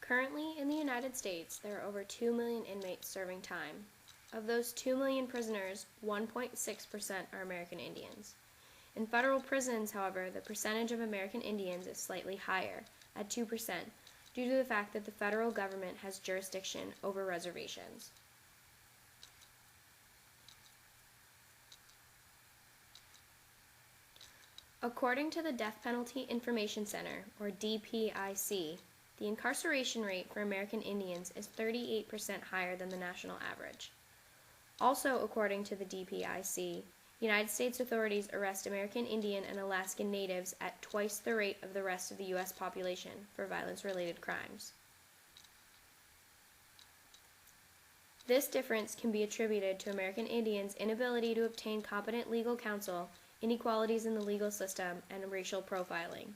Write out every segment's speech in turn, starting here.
Currently, in the United States, there are over 2 million inmates serving time. Of those 2 million prisoners, 1.6% are American Indians. In federal prisons, however, the percentage of American Indians is slightly higher, at 2%, due to the fact that the federal government has jurisdiction over reservations. According to the Death Penalty Information Center, or DPIC, the incarceration rate for American Indians is 38% higher than the national average. Also, according to the DPIC, United States authorities arrest American Indian and Alaskan natives at twice the rate of the rest of the U.S. population for violence-related crimes. This difference can be attributed to American Indians' inability to obtain competent legal counsel, inequalities in the legal system, and racial profiling.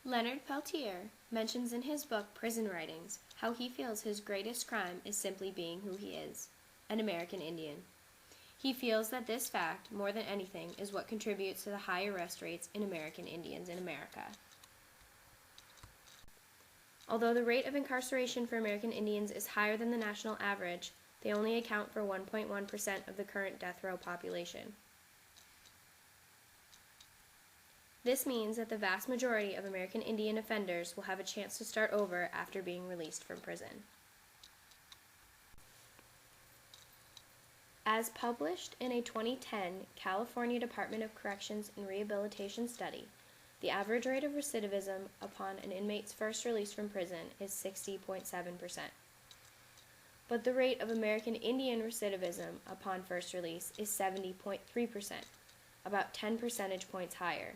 Leonard Peltier mentions in his book Prison Writings how he feels his greatest crime is simply being who he is, an American Indian. He feels that this fact, more than anything, is what contributes to the high arrest rates in American Indians in America. Although the rate of incarceration for American Indians is higher than the national average, they only account for 1.1% of the current death row population. This means that the vast majority of American Indian offenders will have a chance to start over after being released from prison. As published in a 2010 California Department of Corrections and Rehabilitation study, the average rate of recidivism upon an inmate's first release from prison is 60.7%. But the rate of American Indian recidivism upon first release is 70.3%, about 10 percentage points higher.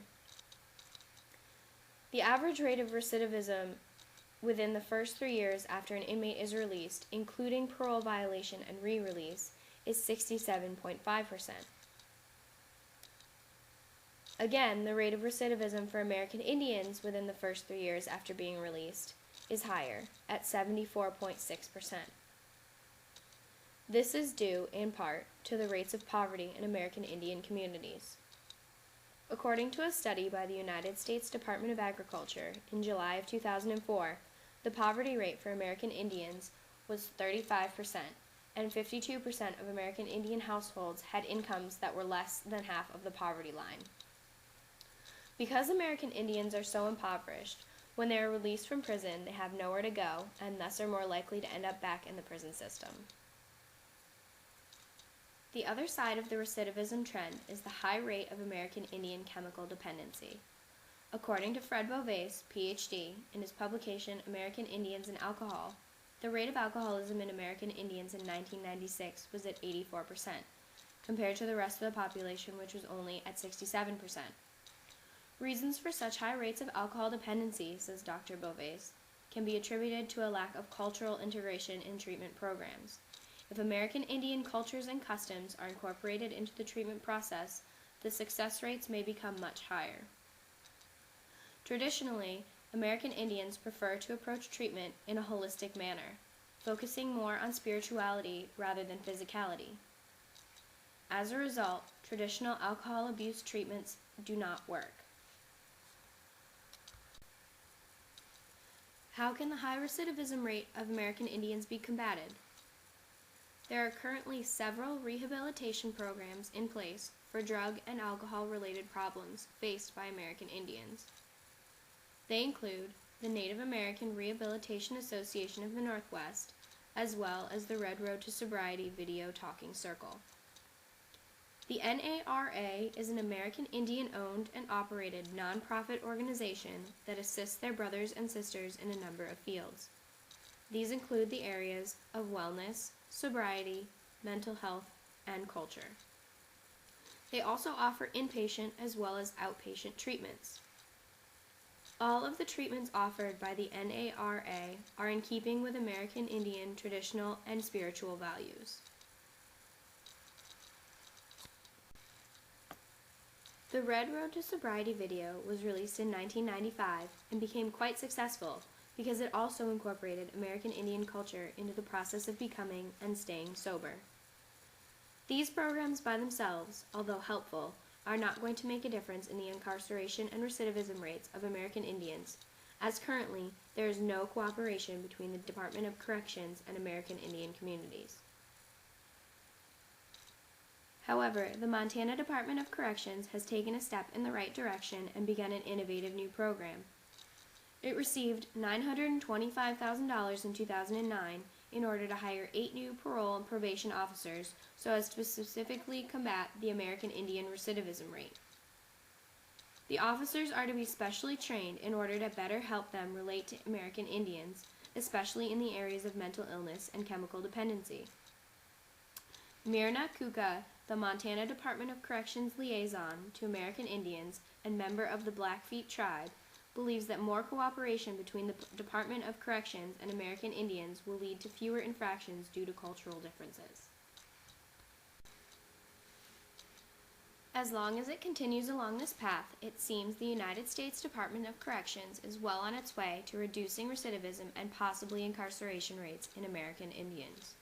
The average rate of recidivism within the first 3 years after an inmate is released, including parole violation and re-release, is 67.5%. Again, the rate of recidivism for American Indians within the first 3 years after being released is higher, at 74.6%. This is due, in part, to the rates of poverty in American Indian communities. According to a study by the United States Department of Agriculture in July of 2004, the poverty rate for American Indians was 35%, and 52% of American Indian households had incomes that were less than half of the poverty line. Because American Indians are so impoverished, when they are released from prison, they have nowhere to go, and thus are more likely to end up back in the prison system. The other side of the recidivism trend is the high rate of American Indian chemical dependency. According to Fred Beauvais, Ph.D., in his publication American Indians and Alcohol, the rate of alcoholism in American Indians in 1996 was at 84%, compared to the rest of the population, which was only at 67%. Reasons for such high rates of alcohol dependency, says Dr. Beauvais, can be attributed to a lack of cultural integration in treatment programs. If American Indian cultures and customs are incorporated into the treatment process, the success rates may become much higher. Traditionally, American Indians prefer to approach treatment in a holistic manner, focusing more on spirituality rather than physicality. As a result, traditional alcohol abuse treatments do not work. How can the high recidivism rate of American Indians be combated? There are currently several rehabilitation programs in place for drug and alcohol-related problems faced by American Indians. They include the Native American Rehabilitation Association of the Northwest, as well as the Red Road to Sobriety Video Talking Circle. The NARA is an American Indian-owned and operated nonprofit organization that assists their brothers and sisters in a number of fields. These include the areas of wellness, sobriety, mental health, and culture. They also offer inpatient as well as outpatient treatments. All of the treatments offered by the NARA are in keeping with American Indian traditional and spiritual values. The Red Road to Sobriety video was released in 1995 and became quite successful because it also incorporated American Indian culture into the process of becoming and staying sober. These programs by themselves, although helpful, are not going to make a difference in the incarceration and recidivism rates of American Indians, as currently there is no cooperation between the Department of Corrections and American Indian communities. However, the Montana Department of Corrections has taken a step in the right direction and begun an innovative new program. It received $925,000 in 2009 in order to hire 8 new parole and probation officers so as to specifically combat the American Indian recidivism rate. The officers are to be specially trained in order to better help them relate to American Indians, especially in the areas of mental illness and chemical dependency. Mirna Kuka, the Montana Department of Corrections liaison to American Indians and member of the Blackfeet tribe, believes that more cooperation between the Department of Corrections and American Indians will lead to fewer infractions due to cultural differences. As long as it continues along this path, it seems the United States Department of Corrections is well on its way to reducing recidivism and possibly incarceration rates in American Indians.